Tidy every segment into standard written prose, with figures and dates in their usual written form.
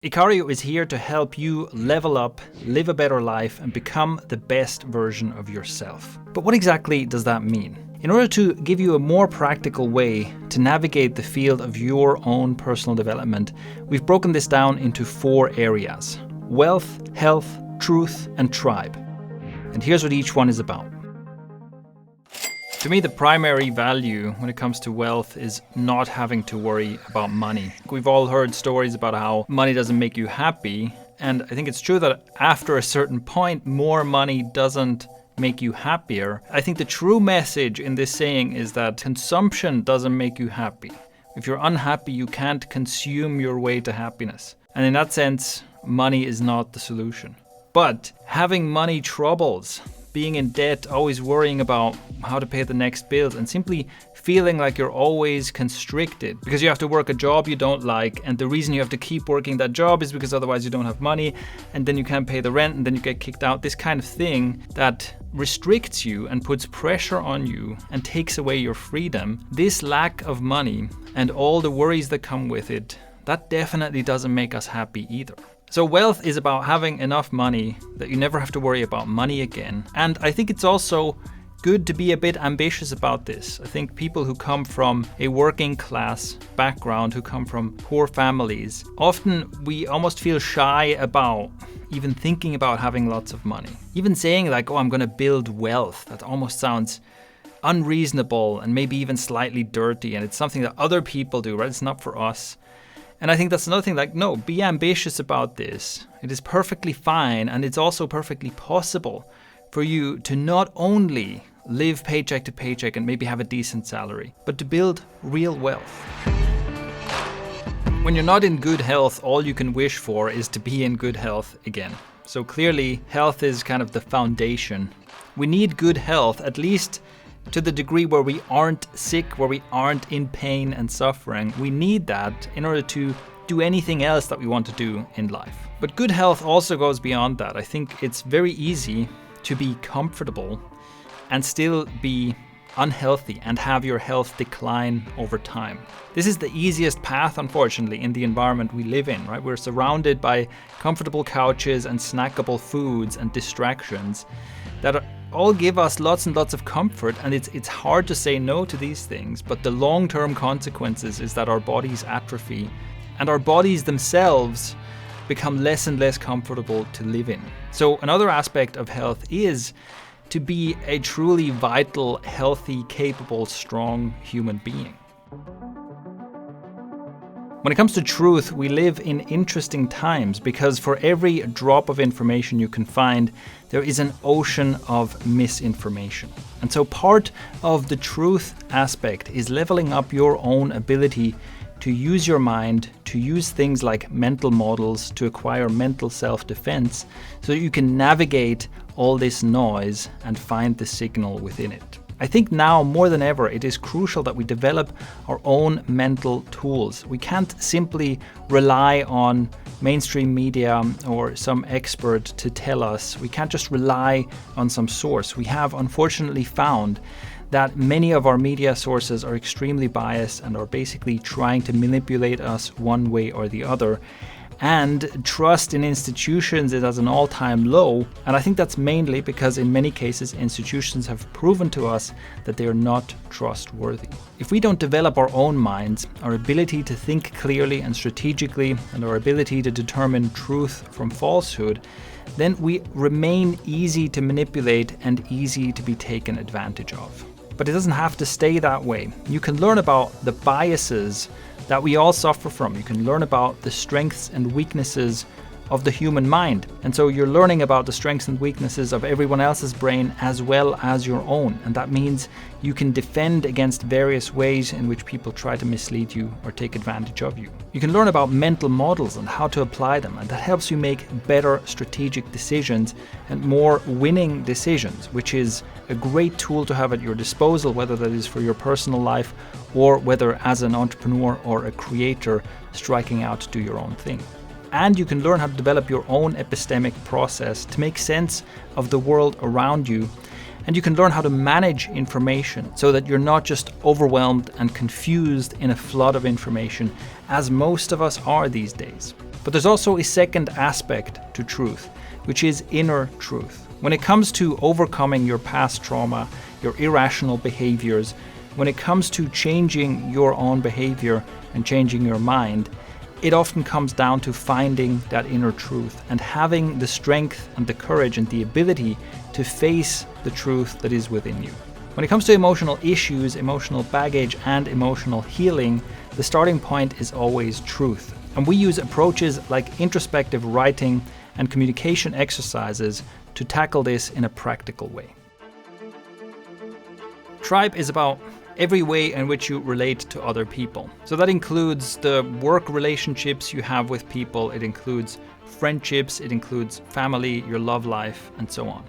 Ikario is here to help you level up, live a better life, and become the best version of yourself. But what exactly does that mean? In order to give you a more practical way to navigate the field of your own personal development, we've broken this down into 4 areas: wealth, health, truth, and tribe. And here's what each one is about. To me, the primary value when it comes to wealth is not having to worry about money. We've all heard stories about how money doesn't make you happy, and I think it's true that after a certain point, more money doesn't make you happier. I think the true message in this saying is that consumption doesn't make you happy. If you're unhappy, you can't consume your way to happiness. And in that sense, money is not the solution. But having money troubles, being in debt, always worrying about how to pay the next bills, and simply feeling like you're always constricted because you have to work a job you don't like, and the reason you have to keep working that job is because otherwise you don't have money, and then you can't pay the rent, and then you get kicked out. This kind of thing that restricts you and puts pressure on you and takes away your freedom. This lack of money and all the worries that come with it, that definitely doesn't make us happy either. So wealth is about having enough money that you never have to worry about money again. And I think it's also good to be a bit ambitious about this. I think people who come from a working class background, who come from poor families, often we almost feel shy about even thinking about having lots of money. Even saying like, oh, I'm going to build wealth, that almost sounds unreasonable and maybe even slightly dirty. And it's something that other people do, right? It's not for us. And I think that's another thing, like, no, be ambitious about this. It is perfectly fine, and it's also perfectly possible for you to not only live paycheck to paycheck and maybe have a decent salary, but to build real wealth. When you're not in good health, all you can wish for is to be in good health again. So clearly, health is kind of the foundation. We need good health, at least to the degree where we aren't sick, where we aren't in pain and suffering. We need that in order to do anything else that we want to do in life. But good health also goes beyond that. I think it's very easy to be comfortable and still be unhealthy and have your health decline over time. This is the easiest path, unfortunately, in the environment we live in, right? We're surrounded by comfortable couches and snackable foods and distractions that all give us lots and lots of comfort, and it's hard to say no to these things, but the long-term consequences is that our bodies atrophy and our bodies themselves become less and less comfortable to live in. So another aspect of health is to be a truly vital, healthy, capable, strong human being. When it comes to truth, we live in interesting times because for every drop of information you can find, there is an ocean of misinformation. And so part of the truth aspect is leveling up your own ability to use your mind, to use things like mental models, to acquire mental self-defense, so that you can navigate all this noise and find the signal within it. I think now more than ever, it is crucial that we develop our own mental tools. We can't simply rely on mainstream media or some expert to tell us. We can't just rely on some source. We have unfortunately found that many of our media sources are extremely biased and are basically trying to manipulate us one way or the other. And trust in institutions is at an all-time low. And I think that's mainly because in many cases, institutions have proven to us that they are not trustworthy. If we don't develop our own minds, our ability to think clearly and strategically, and our ability to determine truth from falsehood, then we remain easy to manipulate and easy to be taken advantage of. But it doesn't have to stay that way. You can learn about the biases that we all suffer from. You can learn about the strengths and weaknesses of the human mind. And so you're learning about the strengths and weaknesses of everyone else's brain as well as your own. And that means you can defend against various ways in which people try to mislead you or take advantage of you. You can learn about mental models and how to apply them, and that helps you make better strategic decisions and more winning decisions, which is a great tool to have at your disposal, whether that is for your personal life or whether as an entrepreneur or a creator striking out to do your own thing. And you can learn how to develop your own epistemic process to make sense of the world around you. And you can learn how to manage information so that you're not just overwhelmed and confused in a flood of information, as most of us are these days. But there's also a second aspect to truth, which is inner truth. When it comes to overcoming your past trauma, your irrational behaviors, when it comes to changing your own behavior and changing your mind, it often comes down to finding that inner truth and having the strength and the courage and the ability to face the truth that is within you. When it comes to emotional issues, emotional baggage, and emotional healing, the starting point is always truth. And we use approaches like introspective writing and communication exercises to tackle this in a practical way. Tribe is about every way in which you relate to other people. So that includes the work relationships you have with people, it includes friendships, it includes family, your love life, and so on.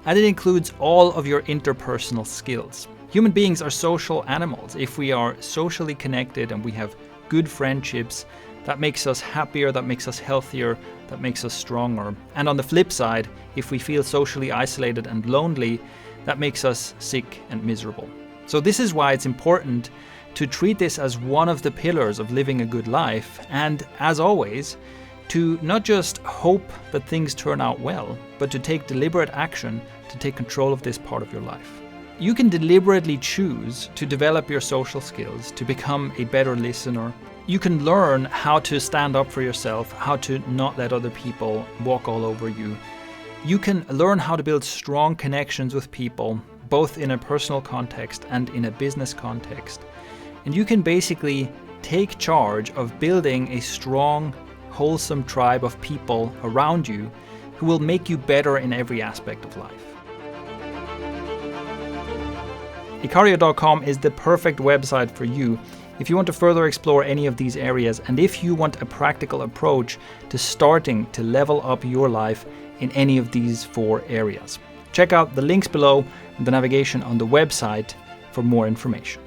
And it includes all of your interpersonal skills. Human beings are social animals. If we are socially connected and we have good friendships, that makes us happier, that makes us healthier, that makes us stronger. And on the flip side, if we feel socially isolated and lonely, that makes us sick and miserable. So this is why it's important to treat this as one of the pillars of living a good life, and as always, to not just hope that things turn out well, but to take deliberate action to take control of this part of your life. You can deliberately choose to develop your social skills, to become a better listener. You can learn how to stand up for yourself, how to not let other people walk all over you. You can learn how to build strong connections with people, both in a personal context and in a business context. And you can basically take charge of building a strong, wholesome tribe of people around you who will make you better in every aspect of life. ikario.com is the perfect website for you if you want to further explore any of these areas, and if you want a practical approach to starting to level up your life in any of these 4 areas. Check out the links below and the navigation on the website for more information.